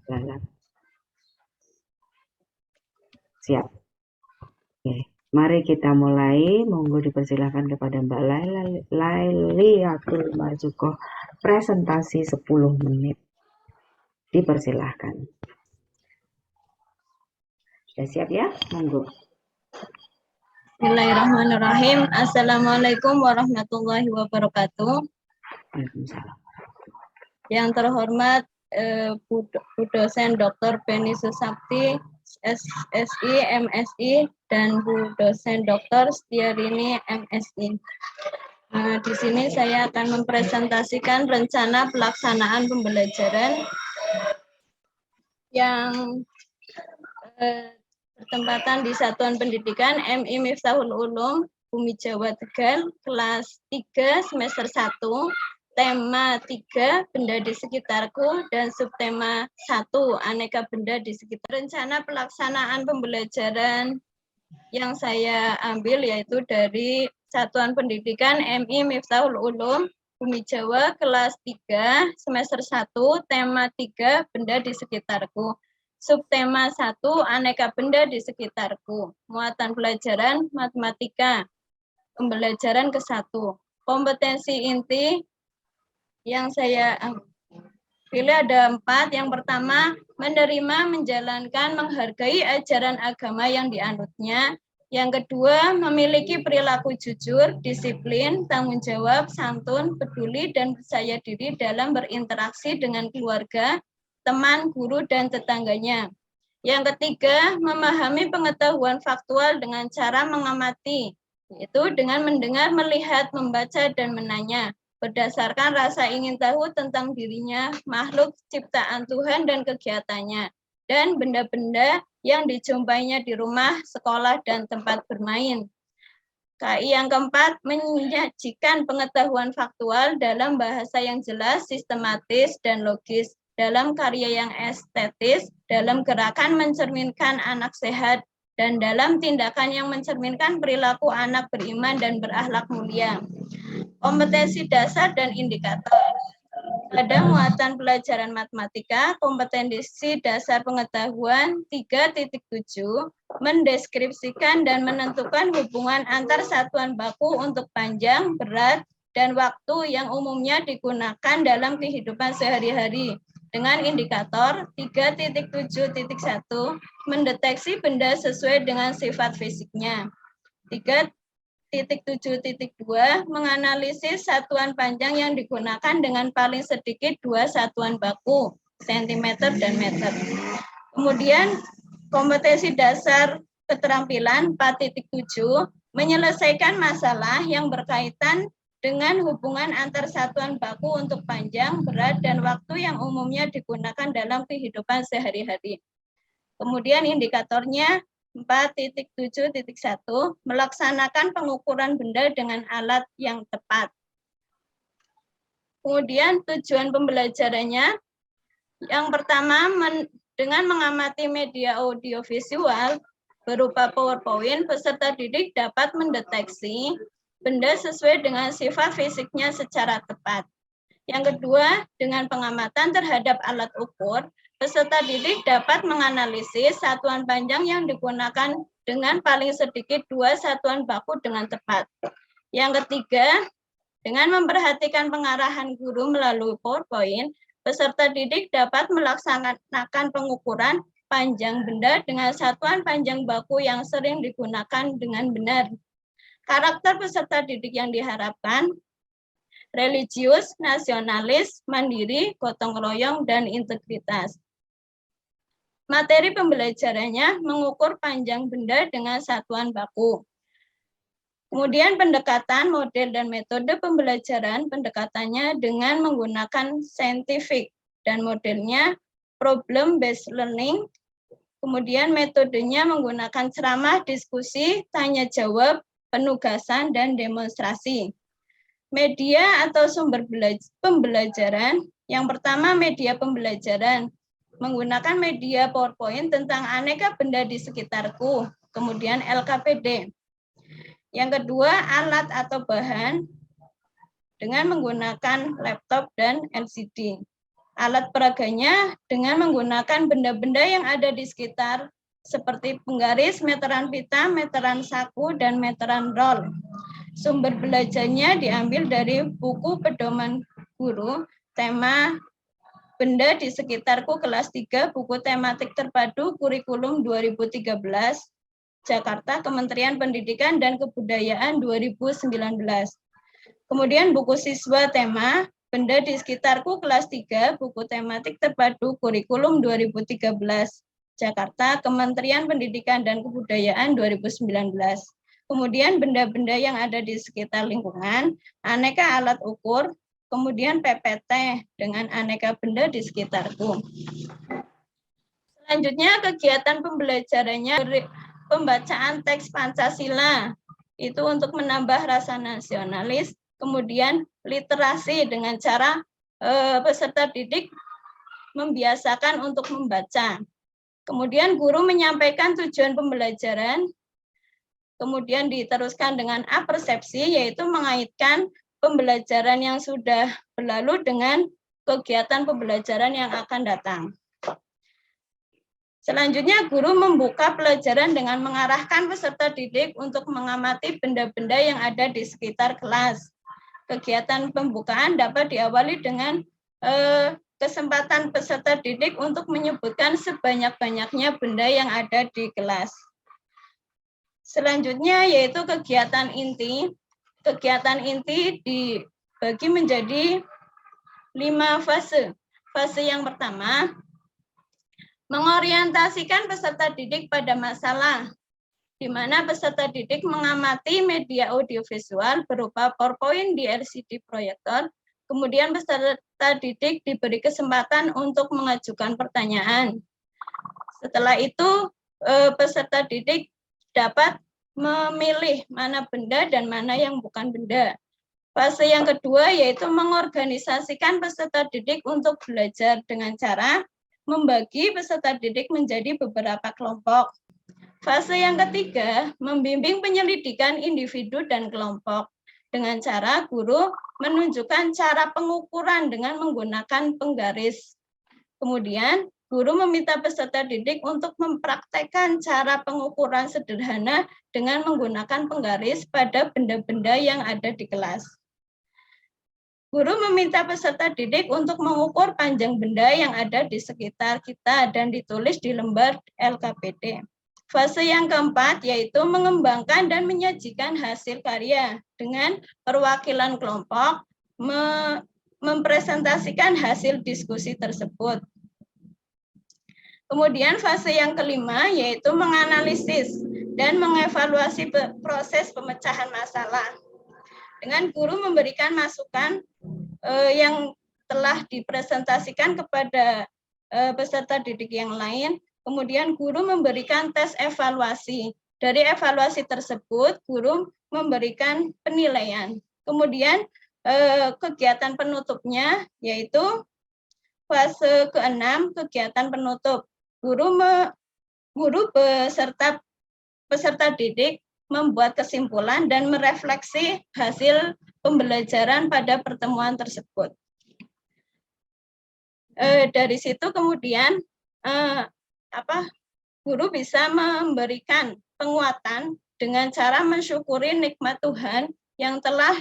Jalan. Siap. Oke, mari kita mulai. Monggo dipersilakan kepada Mbak Lailiatul Marzukoh presentasi 10 menit. Dipersilahkan. Sudah siap ya? Monggo. Bismillahirrahmanirrahim. Assalamualaikum warahmatullahi wabarakatuh. Waalaikumsalam. Yang terhormat Bu Dosen Dr. Penny Susakti, SSI, MSI, dan Bu Dosen Dr. Setiarini, MSI. Di sini saya akan mempresentasikan rencana pelaksanaan pembelajaran yang bertempatan di Satuan Pendidikan MI Miftahul Ulum, Bumi Jawa Tegal, kelas 3 semester 1, tema 3 benda di sekitarku, dan subtema 1 aneka benda di sekitar. Rencana pelaksanaan pembelajaran yang saya ambil yaitu dari Satuan Pendidikan MI Miftahul Ulum, Bumi Jawa, kelas 3 semester 1, tema 3 benda di sekitarku. Subtema 1, aneka benda di sekitarku. Muatan pelajaran matematika. Pembelajaran ke-1. Kompetensi inti yang saya pilih ada 4. Yang pertama, menerima, menjalankan, menghargai ajaran agama yang dianutnya. Yang kedua, memiliki perilaku jujur, disiplin, tanggung jawab, santun, peduli, dan percaya diri dalam berinteraksi dengan keluarga, teman, guru, dan tetangganya. Yang ketiga, memahami pengetahuan faktual dengan cara mengamati, yaitu dengan mendengar, melihat, membaca, dan menanya, berdasarkan rasa ingin tahu tentang dirinya, makhluk ciptaan Tuhan, dan kegiatannya, dan benda-benda yang dijumpainya di rumah, sekolah, dan tempat bermain. KI yang keempat, menyajikan pengetahuan faktual dalam bahasa yang jelas, sistematis, dan logis, dalam karya yang estetis, dalam gerakan mencerminkan anak sehat, dan dalam tindakan yang mencerminkan perilaku anak beriman dan berakhlak mulia. Kompetensi dasar dan indikator. Pada muatan pelajaran matematika, kompetensi dasar pengetahuan 3.7 mendeskripsikan dan menentukan hubungan antar satuan baku untuk panjang, berat, dan waktu yang umumnya digunakan dalam kehidupan sehari-hari. Dengan indikator 3.7.1 mendeteksi benda sesuai dengan sifat fisiknya. 3.7.2 menganalisis satuan panjang yang digunakan dengan paling sedikit 2 satuan baku, sentimeter dan meter. Kemudian kompetensi dasar keterampilan 4.7 menyelesaikan masalah yang berkaitan dengan hubungan antar satuan baku untuk panjang, berat, dan waktu yang umumnya digunakan dalam kehidupan sehari-hari. Kemudian indikatornya 4.7.1 melaksanakan pengukuran benda dengan alat yang tepat. Kemudian tujuan pembelajarannya yang pertama dengan mengamati media audiovisual berupa PowerPoint, peserta didik dapat mendeteksi benda sesuai dengan sifat fisiknya secara tepat. Yang kedua, dengan pengamatan terhadap alat ukur, peserta didik dapat menganalisis satuan panjang yang digunakan dengan paling sedikit 2 satuan baku dengan tepat. Yang ketiga, dengan memperhatikan pengarahan guru melalui PowerPoint, peserta didik dapat melaksanakan pengukuran panjang benda dengan satuan panjang baku yang sering digunakan dengan benar. Karakter peserta didik yang diharapkan religius, nasionalis, mandiri, gotong royong, dan integritas. Materi pembelajarannya mengukur panjang benda dengan satuan baku. Kemudian pendekatan, model, dan metode pembelajaran, pendekatannya dengan menggunakan saintifik, dan modelnya problem-based learning. Kemudian metodenya menggunakan ceramah, diskusi, tanya-jawab, penugasan, dan demonstrasi. Media atau sumber pembelajaran. Yang pertama, media pembelajaran. Menggunakan media PowerPoint tentang aneka benda di sekitarku. Kemudian LKPD. Yang kedua, alat atau bahan dengan menggunakan laptop dan LCD. alat peraganya dengan menggunakan benda-benda yang ada di sekitar seperti penggaris, meteran pita, meteran saku, dan meteran roll. Sumber belajarnya diambil dari buku pedoman guru, tema benda di sekitarku kelas 3, buku tematik terpadu kurikulum 2013, Jakarta, Kementerian Pendidikan dan Kebudayaan 2019. Kemudian buku siswa tema benda di sekitarku kelas 3, buku tematik terpadu kurikulum 2013, Jakarta, Kementerian Pendidikan dan Kebudayaan 2019. Kemudian benda-benda yang ada di sekitar lingkungan, aneka alat ukur, kemudian PPT dengan aneka benda di sekitarku. Selanjutnya kegiatan pembelajarannya pembacaan teks Pancasila, itu untuk menambah rasa nasionalis, kemudian literasi dengan cara peserta didik membiasakan untuk membaca. Kemudian guru menyampaikan tujuan pembelajaran, kemudian diteruskan dengan apersepsi, yaitu mengaitkan pembelajaran yang sudah berlalu dengan kegiatan pembelajaran yang akan datang. Selanjutnya, guru membuka pelajaran dengan mengarahkan peserta didik untuk mengamati benda-benda yang ada di sekitar kelas. Kegiatan pembukaan dapat diawali dengan kesempatan peserta didik untuk menyebutkan sebanyak-banyaknya benda yang ada di kelas. Selanjutnya yaitu kegiatan inti. Kegiatan inti dibagi menjadi 5 fase. Fase yang pertama, mengorientasikan peserta didik pada masalah, di mana peserta didik mengamati media audiovisual berupa PowerPoint di LCD proyektor, kemudian peserta didik diberi kesempatan untuk mengajukan pertanyaan. Setelah itu, peserta didik dapat memilih mana benda dan mana yang bukan benda. Fase yang kedua yaitu mengorganisasikan peserta didik untuk belajar dengan cara membagi peserta didik menjadi beberapa kelompok. Fase yang ketiga, membimbing penyelidikan individu dan kelompok dengan cara guru menunjukkan cara pengukuran dengan menggunakan penggaris. Kemudian, guru meminta peserta didik untuk mempraktekkan cara pengukuran sederhana dengan menggunakan penggaris pada benda-benda yang ada di kelas. Guru meminta peserta didik untuk mengukur panjang benda yang ada di sekitar kita dan ditulis di lembar LKPD. Fase yang keempat yaitu mengembangkan dan menyajikan hasil karya dengan perwakilan kelompok mempresentasikan hasil diskusi tersebut. Kemudian fase yang kelima yaitu menganalisis dan mengevaluasi proses pemecahan masalah. Dengan guru memberikan masukan yang telah dipresentasikan kepada peserta didik yang lain. Kemudian guru memberikan tes evaluasi. Dari evaluasi tersebut, guru memberikan penilaian. Kemudian kegiatan penutupnya yaitu fase ke-6, kegiatan penutup. Guru peserta didik membuat kesimpulan dan merefleksi hasil pembelajaran pada pertemuan tersebut. Dari situ kemudian guru bisa memberikan penguatan dengan cara mensyukuri nikmat Tuhan yang telah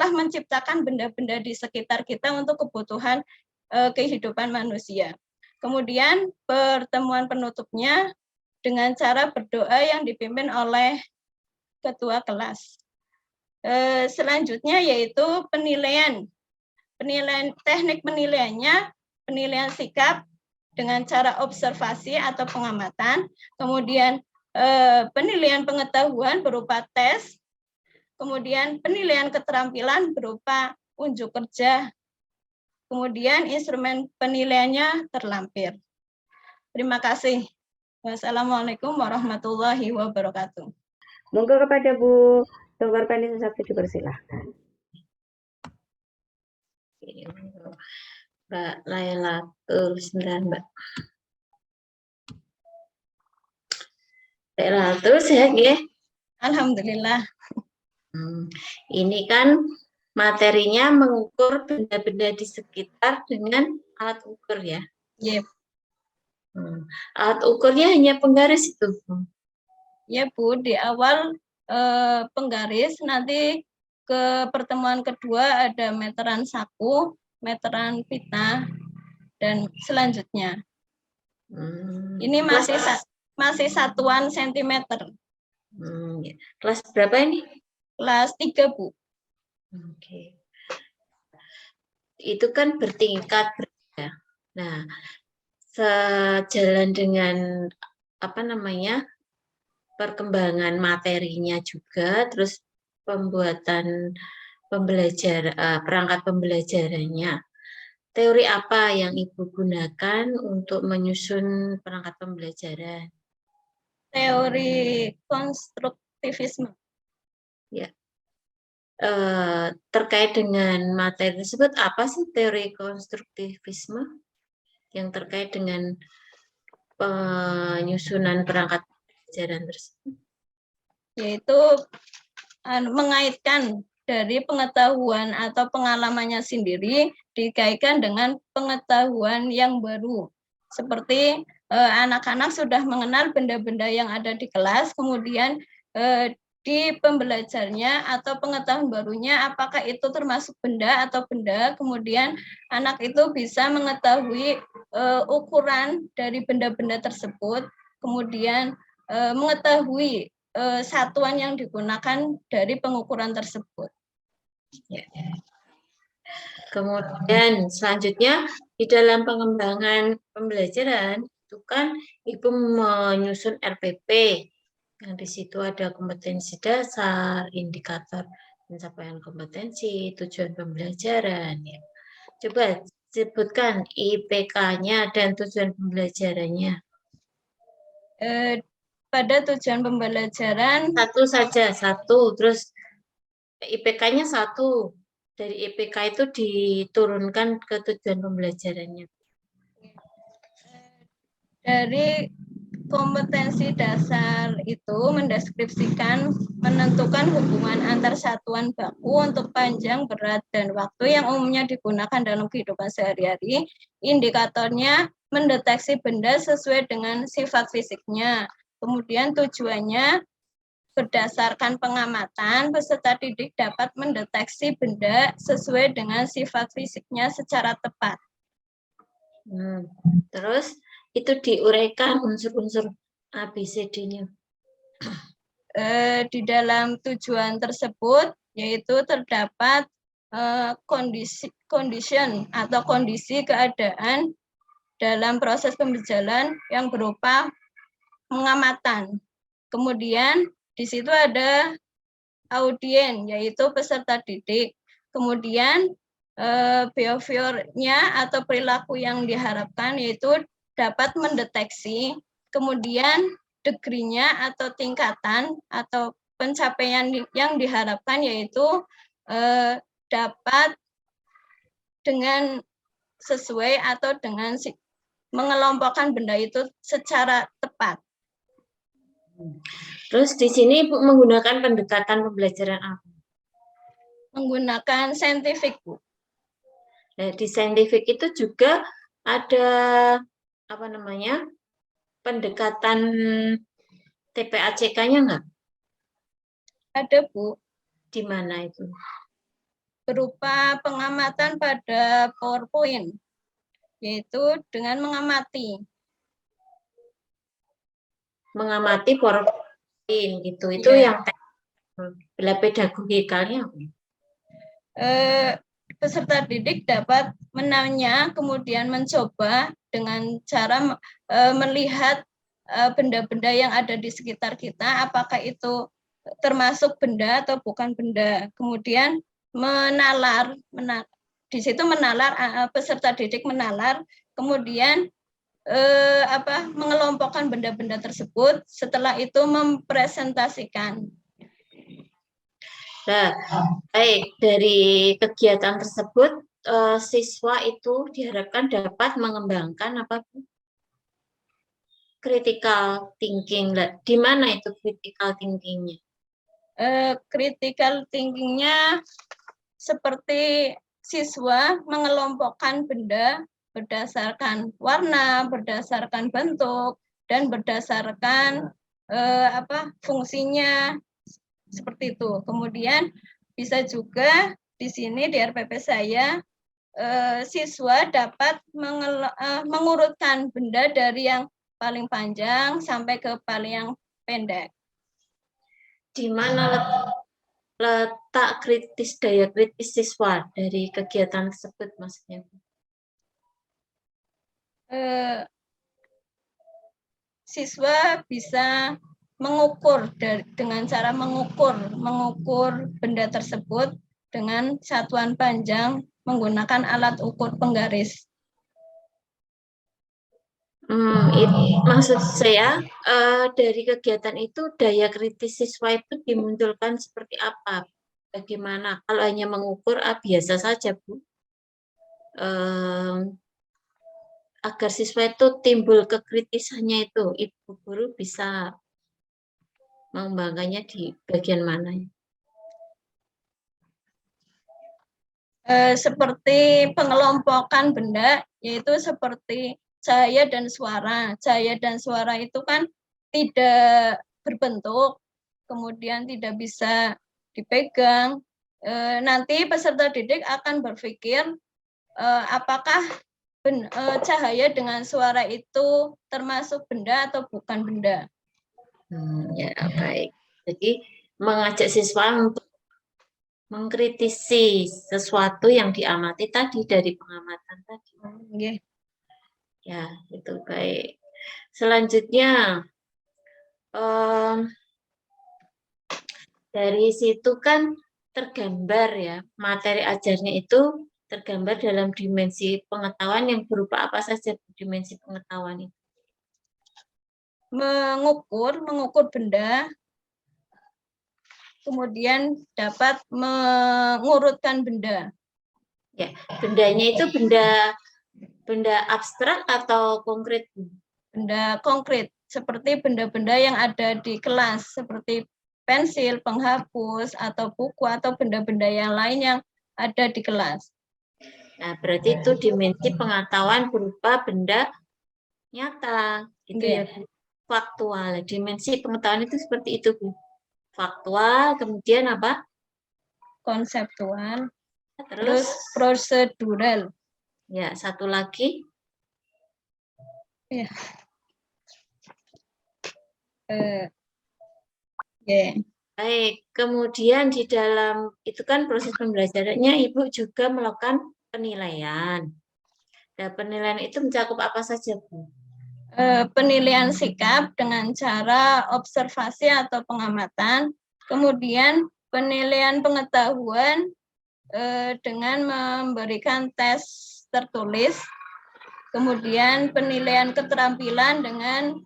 menciptakan benda-benda di sekitar kita untuk kebutuhan kehidupan manusia. Kemudian pertemuan penutupnya dengan cara berdoa yang dipimpin oleh ketua kelas. Selanjutnya yaitu penilaian. Teknik penilaiannya, penilaian sikap dengan cara observasi atau pengamatan, kemudian penilaian pengetahuan berupa tes, kemudian penilaian keterampilan berupa unjuk kerja, kemudian instrumen penilaiannya terlampir. Terima kasih. Wassalamualaikum warahmatullahi wabarakatuh. Monggo kepada Bu Dr. Penny Susatyo dipersilahkan. Mbak Lailatul, bismillah Mbak. Lailatul sehat ya? Alhamdulillah. Ini kan Materinya mengukur benda-benda di sekitar dengan alat ukur ya. Yep. Alat ukurnya hanya penggaris itu. Ya Bu, di awal penggaris, nanti ke pertemuan kedua ada meteran saku, meteran pita, dan selanjutnya. Ini masih satuan sentimeter. Ya. Kelas berapa ini? Kelas 3 Bu. Oke. Itu kan bertingkat ya. Nah, sejalan dengan perkembangan materinya juga, terus pembuatan perangkat pembelajarannya. Teori apa yang Ibu gunakan untuk menyusun perangkat pembelajaran? Teori konstruktivisme. Ya. Terkait dengan materi tersebut, apa sih teori konstruktivisme yang terkait dengan penyusunan perangkat pembelajaran tersebut? Yaitu mengaitkan dari pengetahuan atau pengalamannya sendiri dikaitkan dengan pengetahuan yang baru. Seperti anak-anak sudah mengenal benda-benda yang ada di kelas, kemudian di pembelajarnya atau pengetahuan barunya apakah itu termasuk benda atau benda, kemudian anak itu bisa mengetahui ukuran dari benda-benda tersebut, kemudian mengetahui satuan yang digunakan dari pengukuran tersebut. Ya. Kemudian selanjutnya di dalam pengembangan pembelajaran itu kan Ibu menyusun RPP yang di situ ada kompetensi dasar, indikator pencapaian kompetensi, tujuan pembelajaran. Ya. Coba sebutkan IPK-nya dan tujuan pembelajarannya. Pada tujuan pembelajaran Satu saja, satu. Terus IPK-nya 1. Dari IPK itu diturunkan ke tujuan pembelajarannya. Dari kompetensi dasar itu mendeskripsikan, menentukan hubungan antar satuan baku untuk panjang, berat, dan waktu yang umumnya digunakan dalam kehidupan sehari-hari. Indikatornya mendeteksi benda sesuai dengan sifat fisiknya. Kemudian tujuannya berdasarkan pengamatan, peserta didik dapat mendeteksi benda sesuai dengan sifat fisiknya secara tepat. Terus itu diuraikan unsur-unsur ABCD-nya. Di dalam tujuan tersebut, yaitu terdapat condition atau kondisi keadaan dalam proses pembelajaran yang berupa pengamatan. Kemudian di situ ada audien, yaitu peserta didik. Kemudian behaviornya atau perilaku yang diharapkan yaitu dapat mendeteksi, kemudian degree-nya atau tingkatan atau pencapaian yang diharapkan yaitu dapat dengan sesuai atau dengan mengelompokkan benda itu secara tepat. Terus di sini Ibu menggunakan pendekatan pembelajaran apa? Menggunakan saintifik, Bu. Nah, di saintifik itu juga ada pendekatan TPACK-nya nggak? Ada, Bu. Di mana itu? Berupa pengamatan pada PowerPoint, yaitu dengan mengamati. Mengamati PowerPoint gitu. Itu yang pedagogikalnya. Peserta didik dapat menanya, kemudian mencoba dengan cara melihat benda-benda yang ada di sekitar kita, apakah itu termasuk benda atau bukan benda. Kemudian di situ peserta didik menalar, kemudian mengelompokkan benda-benda tersebut, setelah itu mempresentasikan. Nah, baik, dari kegiatan tersebut siswa itu diharapkan dapat mengembangkan critical thinking. Di mana itu critical thinking-nya? Critical thinking-nya seperti siswa mengelompokkan benda berdasarkan warna, berdasarkan bentuk, dan berdasarkan fungsinya, seperti itu. Kemudian bisa juga di sini di RPP saya siswa dapat mengurutkan benda dari yang paling panjang sampai ke paling yang pendek. Di mana letak daya kritis siswa dari kegiatan tersebut maksudnya? Siswa bisa mengukur dengan cara mengukur benda tersebut dengan satuan panjang menggunakan alat ukur penggaris. Maksud saya dari kegiatan itu daya kritis siswa itu dimunculkan seperti apa? Bagaimana? Kalau hanya mengukur biasa saja, Bu. Agar siswa itu timbul kekritisannya itu, Ibu guru bisa mengembangkannya di bagian mana? Seperti pengelompokan benda, yaitu seperti cahaya dan suara. Cahaya dan suara itu kan tidak berbentuk, kemudian tidak bisa dipegang. Nanti peserta didik akan berpikir apakah cahaya dengan suara itu termasuk benda atau bukan benda. Ya, baik. Jadi mengajak siswa untuk mengkritisi sesuatu yang diamati tadi dari pengamatan tadi. Okay. Ya, itu baik. Selanjutnya, dari situ kan tergambar ya, materi ajarnya itu tergambar dalam dimensi pengetahuan yang berupa apa saja dimensi pengetahuan itu? Mengukur benda, kemudian dapat mengurutkan benda. Ya, bendanya itu benda abstrak atau konkret? Benda konkret, seperti benda-benda yang ada di kelas, seperti pensil, penghapus, atau buku, atau benda-benda yang lain yang ada di kelas. Nah, berarti itu dimensi pengetahuan berupa benda nyata, gitu ya, Bu. Faktual. Dimensi pengetahuan itu seperti itu, Bu. Faktual, kemudian apa? Konseptual, terus prosedural. Ya, satu lagi. Ya. Baik, kemudian di dalam itu kan proses pembelajarannya Ibu juga melakukan penilaian. Nah, penilaian itu mencakup apa saja, Bu? Penilaian sikap dengan cara observasi atau pengamatan, kemudian penilaian pengetahuan dengan memberikan tes tertulis, kemudian penilaian keterampilan dengan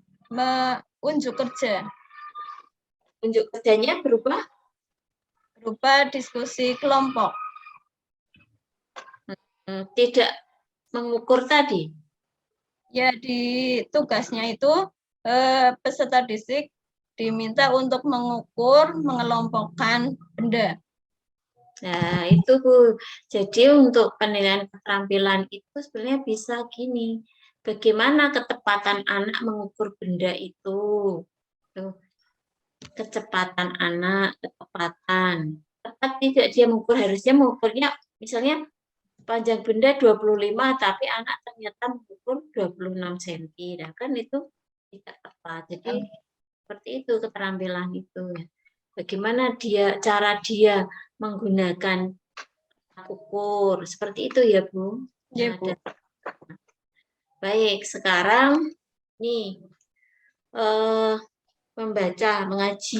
unjuk kerja. Unjuk kerjanya berupa diskusi kelompok. Tidak mengukur tadi? Ya, di tugasnya itu peserta didik diminta untuk mengukur, mengelompokkan benda. Nah, itu Bu. Jadi untuk penilaian keterampilan itu sebenarnya bisa gini. Bagaimana ketepatan anak mengukur benda itu? Tuh. Kecepatan anak, ketepatan. Tepat tidak dia mengukur, harusnya mengukurnya misalnya panjang benda 25, tapi anak ternyata mengukur 26 cm. Nah, kan itu tidak tepat. Jadi seperti itu keterampilan itu ya. Bagaimana cara dia menggunakan ukur. Seperti itu ya, Bu. Ya, Bu. Baik, sekarang nih membaca, mengaji.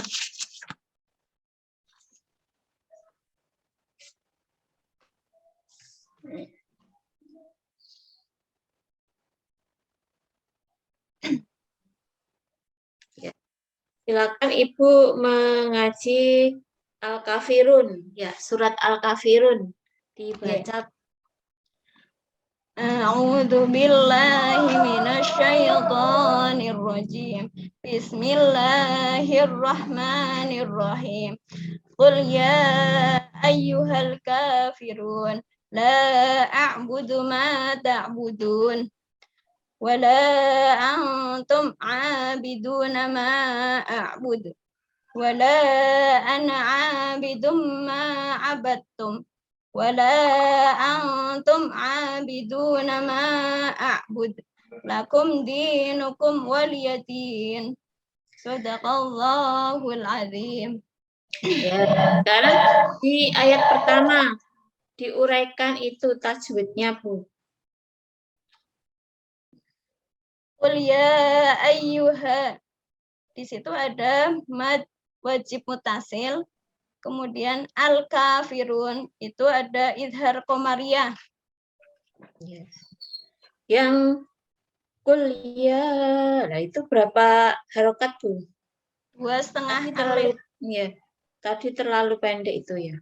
Ya. Silakan Ibu mengaji Al-Kafirun, ya, surat Al-Kafirun dibaca. A'udzu billahi minasyaitonir rajim. Bismillahirrahmanirrahim. Qul ya ayyuhal kafirun. La a'budu ma ta'budun. Wala antum 'abiduna ma a'budu. Wala ana 'abidum ma 'abadtum. Wala antum 'abiduna ma a'bud. Lakum dinukum waliyadin. Sadaqallahul azim. Ya, sekarang di ayat pertama diuraikan itu tajwidnya, Bu. Qul ya ayyuha. Di situ ada mad wajib mutasil. Kemudian al-kafirun itu ada izhar qamariyah. Yang kuliah, nah itu berapa harokat, Bu? 2,5 Terlalu, alif. ya, tadi terlalu pendek itu ya.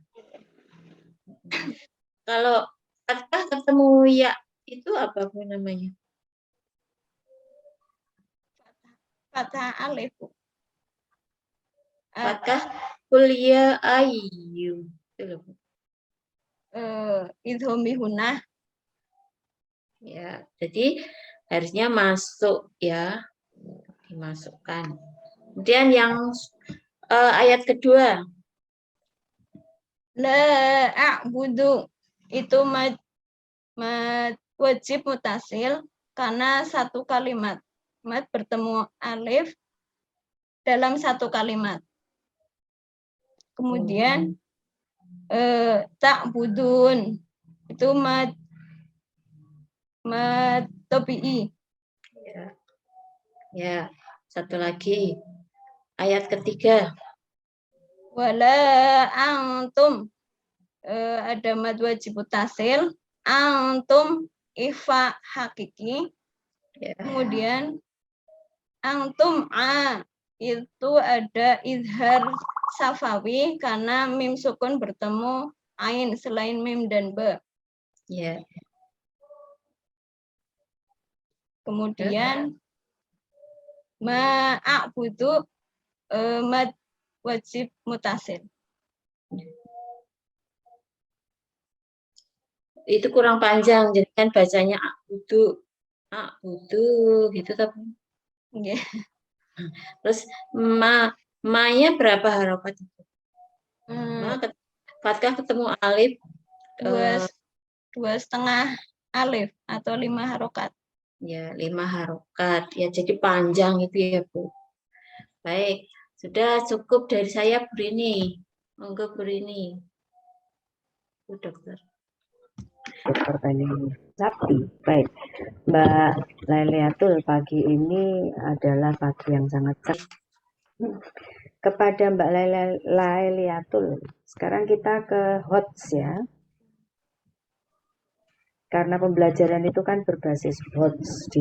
Kalau fathah ketemu ya itu apa Bu namanya? Fathah alif. Fathah kuliah ayu. Itu loh, Bu. Idhomi hunah. Ya, jadi harusnya masuk ya, dimasukkan. Kemudian yang ayat kedua. La a'budu itu wajib mutasil karena satu kalimat. Mad bertemu alif dalam satu kalimat. Kemudian ta'budun itu mad tabi'i. Ya, satu lagi. Ayat ketiga. Wala antum ada mad wajib mutasil. Antum ifa hakiki. Ya. Kemudian antum itu ada izhar safawi karena mim sukun bertemu ain selain mim dan ba. Ya. Kemudian ma'budu mad wajib mutasil. Itu kurang panjang, jadi kan bacanya akbudu gitu tapi. Yeah. Terus ma-nya berapa harokat itu? Fathah ketemu alif 2,5 alif atau 5 harokat. Ya, 5 harokat. Ya, jadi panjang itu ya, Bu. Baik, sudah cukup dari saya, Bu Rini. Monggo, Bu Rini. Bu Dokter. Pertanyaan Sabti. Baik, Mbak Lailiatul, pagi ini adalah pagi yang sangat cerah. Kepada Mbak Lailiatul, sekarang kita ke HOTS ya. Karena pembelajaran itu kan berbasis HOTS,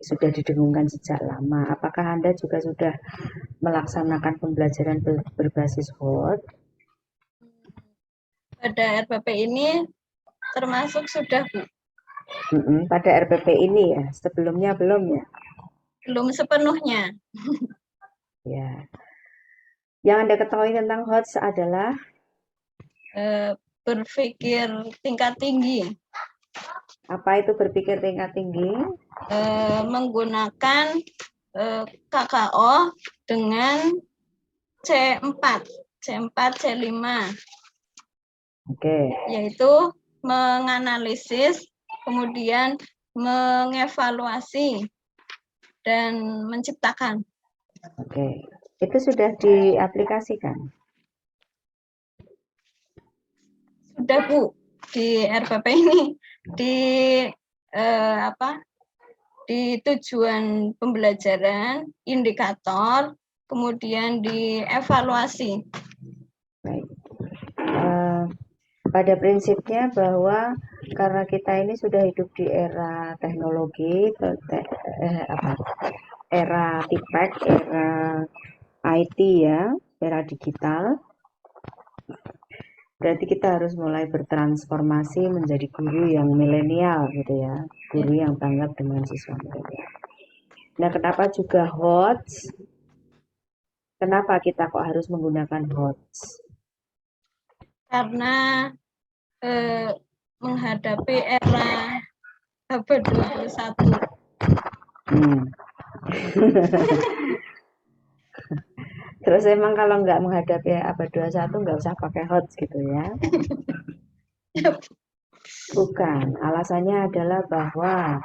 sudah didengungkan sejak lama. Apakah Anda juga sudah melaksanakan pembelajaran berbasis HOTS? Pada RPP ini termasuk sudah, Bu. Pada RPP ini ya, sebelumnya belum ya? Belum sepenuhnya. Ya. Yang Anda ketahui tentang HOTS adalah berpikir tingkat tinggi. Apa itu berpikir tingkat tinggi? Menggunakan KKO dengan C4, C5. Oke. Yaitu menganalisis, kemudian mengevaluasi, dan menciptakan. Oke. Itu sudah diaplikasikan? Sudah, Bu. Di RPP ini di tujuan pembelajaran, indikator, kemudian dievaluasi. Baik. Pada prinsipnya bahwa karena kita ini sudah hidup di era teknologi, era TIPEK, era IT ya, era digital. Berarti kita harus mulai bertransformasi menjadi guru yang milenial gitu ya, guru yang tanggap dengan siswa milenial. Nah, kenapa juga HOTS? Kenapa kita kok harus menggunakan HOTS? karena menghadapi era abad 21. Terus emang kalau nggak menghadapi abad 21 nggak usah pakai HOTS gitu ya? Bukan, alasannya adalah bahwa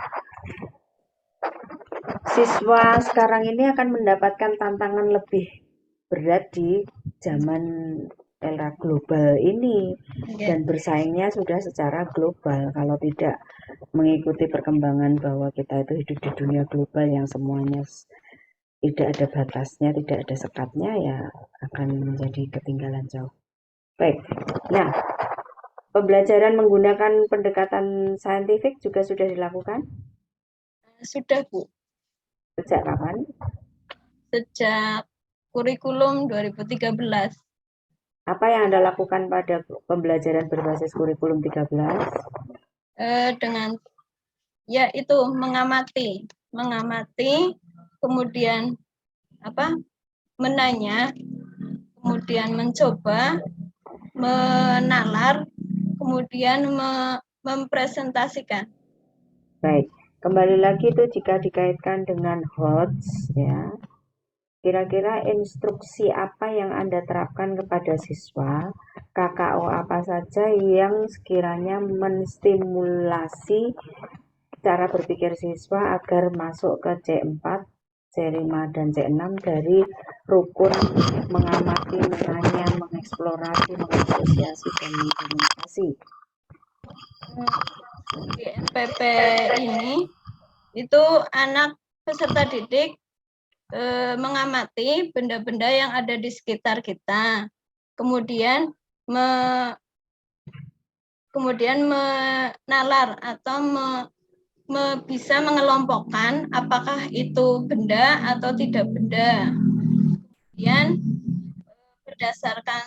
siswa sekarang ini akan mendapatkan tantangan lebih berat di zaman era global ini dan bersaingnya sudah secara global. Kalau tidak mengikuti perkembangan bahwa kita itu hidup di dunia global yang semuanya tidak ada batasnya, tidak ada sekatnya, ya akan menjadi ketinggalan jauh. Baik, nah pembelajaran menggunakan pendekatan saintifik juga sudah dilakukan? Sudah, Bu. Sejak kapan? Sejak kurikulum 2013. Apa yang Anda lakukan pada pembelajaran berbasis kurikulum 13? Dengan ya itu mengamati, kemudian menanya, kemudian mencoba, menalar, kemudian mempresentasikan. Baik, kembali lagi itu jika dikaitkan dengan HOTS ya. Kira-kira instruksi apa yang Anda terapkan kepada siswa, KKO apa saja yang sekiranya menstimulasi cara berpikir siswa agar masuk ke C4, C5, dan C6 dari rukun mengamati, menanya, mengeksplorasi, mengasosiasi, dan mengkomunikasi. Di MPP ini, itu anak peserta didik mengamati benda-benda yang ada di sekitar kita, kemudian menalar atau bisa mengelompokkan apakah itu benda atau tidak benda. Kemudian berdasarkan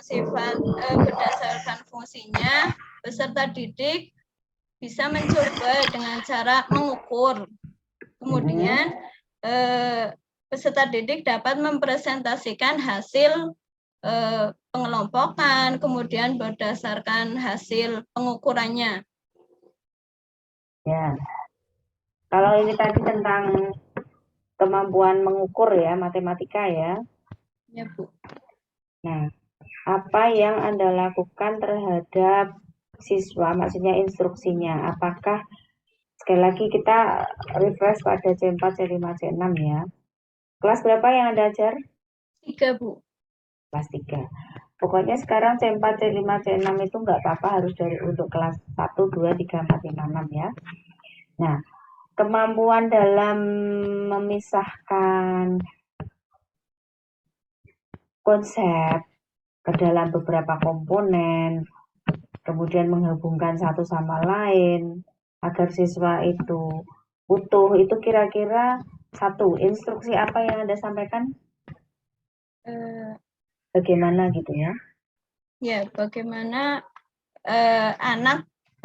fungsinya, peserta didik bisa mencoba dengan cara mengukur. Kemudian peserta didik dapat mempresentasikan hasil pengelompokan, kemudian berdasarkan hasil pengukurannya. Ya, kalau ini tadi tentang kemampuan mengukur ya, matematika ya. Ya, Bu. Nah, apa yang Anda lakukan terhadap siswa, maksudnya instruksinya? Apakah, sekali lagi kita refresh pada C4, C5, C6 ya. Kelas berapa yang Anda ajar? 3, Bu. Kelas 3. Pokoknya sekarang C4, C5, C6 itu nggak apa-apa, harus untuk kelas 1, 2, 3, 4, 5, 6 ya. Nah, kemampuan dalam memisahkan konsep ke dalam beberapa komponen, kemudian menghubungkan satu sama lain agar siswa itu utuh, itu kira-kira satu instruksi apa yang Anda sampaikan? Bagaimana gitu ya? Ya, bagaimana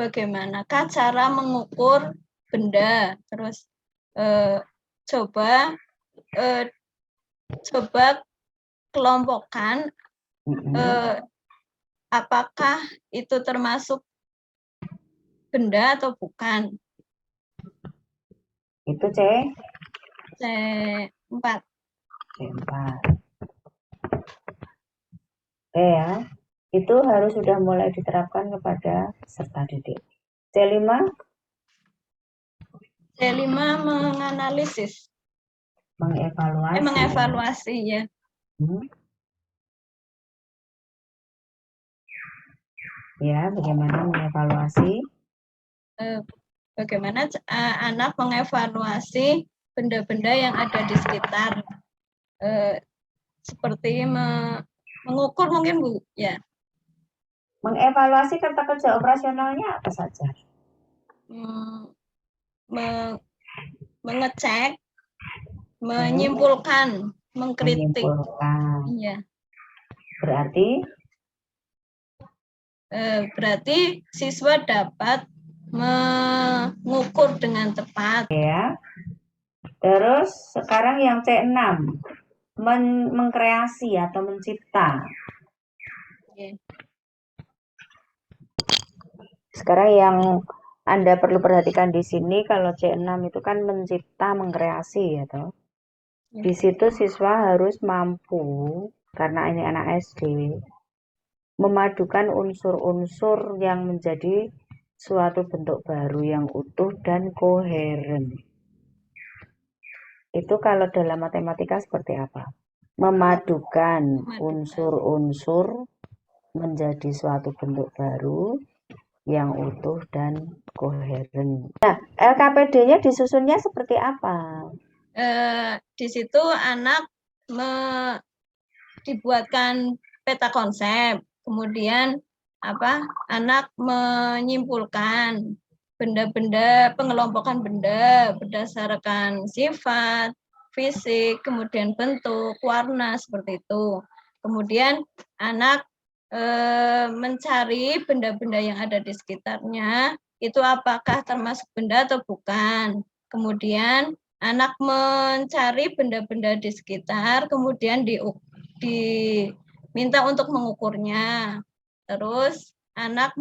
bagaimanakah cara mengukur benda, terus coba kelompokkan apakah itu termasuk benda atau bukan. Itu C4. Ya, itu harus sudah mulai diterapkan kepada peserta didik. C5? C5 menganalisis. Mengevaluasi ya. Ya, bagaimana mengevaluasi? Bagaimana anak mengevaluasi benda-benda yang ada di sekitar, seperti mengukur mungkin, Bu, ya. Mengevaluasi kerja operasionalnya apa saja? Mengecek, menyimpulkan, mengkritik. Iya. Berarti siswa dapat mengukur dengan tepat. Ya. Terus sekarang yang C6, mengkreasi atau mencipta. Sekarang yang Anda perlu perhatikan di sini kalau C6 itu kan mencipta, mengkreasi ya toh. Di situ siswa harus mampu, karena ini anak SD, memadukan unsur-unsur yang menjadi suatu bentuk baru yang utuh dan koheren. Itu kalau dalam matematika seperti apa? Memadukan unsur-unsur menjadi suatu bentuk baru yang utuh dan koheren. Nah, LKPD-nya disusunnya seperti apa? Di situ anak dibuatkan peta konsep, kemudian anak menyimpulkan benda-benda, pengelompokan benda berdasarkan sifat, fisik, kemudian bentuk, warna, seperti itu. Kemudian anak mencari benda-benda yang ada di sekitarnya, itu apakah termasuk benda atau bukan. Kemudian anak mencari benda-benda di sekitar, kemudian diminta untuk mengukurnya. Terus anak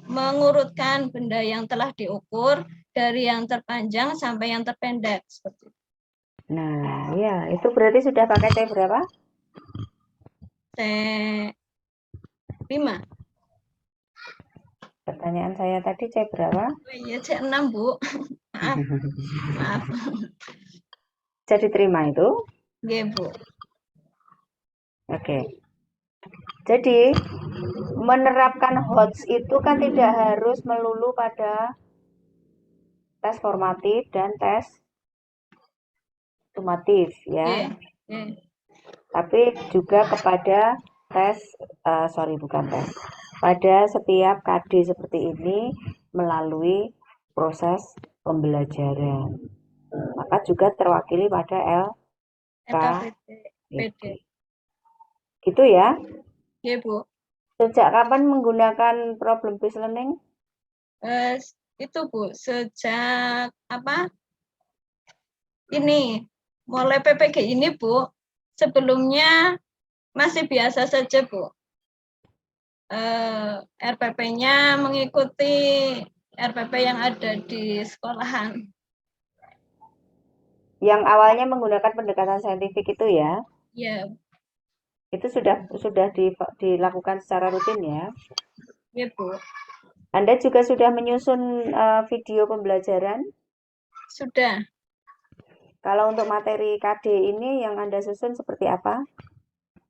mengurutkan benda yang telah diukur dari yang terpanjang sampai yang terpendek. Seperti itu. Nah, ya, itu berarti sudah pakai C berapa? C5. Pertanyaan saya tadi C berapa? Oh iya, C6, Bu. Maaf. Jadi terima itu? Iya, Bu. Oke. Jadi, menerapkan HOTS itu kan tidak harus melulu pada tes formatif dan tes sumatif ya. Tapi juga kepada tes, pada setiap KD seperti ini melalui proses pembelajaran. Maka juga terwakili pada LKPD. Gitu ya? Iya, Bu. Sejak kapan menggunakan problem based learning? Itu, Bu, sejak ini mulai PPG ini, Bu. Sebelumnya masih biasa saja, Bu. RPP-nya mengikuti RPP yang ada di sekolahan. Yang awalnya menggunakan pendekatan saintifik itu ya? Ya. Itu sudah dilakukan secara rutin ya? Ya, Bu. Anda juga sudah menyusun video pembelajaran? Sudah. Kalau untuk materi KD ini yang Anda susun seperti apa?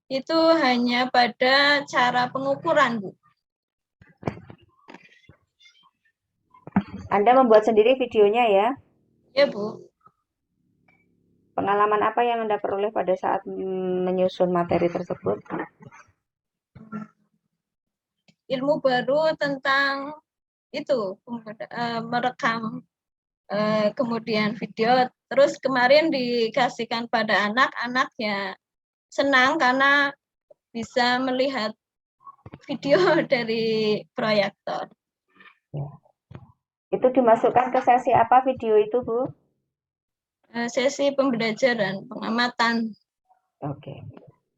Itu hanya pada cara pengukuran, Bu. Anda membuat sendiri videonya ya? Ya, Bu. Pengalaman apa yang Anda peroleh pada saat menyusun materi tersebut? Ilmu baru tentang itu, merekam kemudian video. Terus kemarin dikasihkan pada anak ya senang karena bisa melihat video dari proyektor. Ya. Itu dimasukkan ke sesi apa video itu, Bu? Sesi pembelajaran, pengamatan. Oke.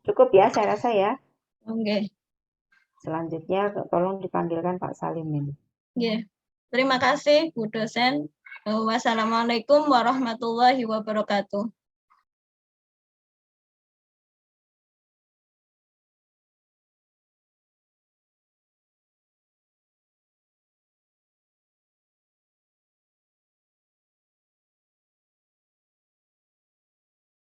Cukup ya, saya rasa ya. Oke. Selanjutnya tolong dipanggilkan Pak Salimin. Ya. Terima kasih Bu dosen. Wassalamualaikum warahmatullahi wabarakatuh.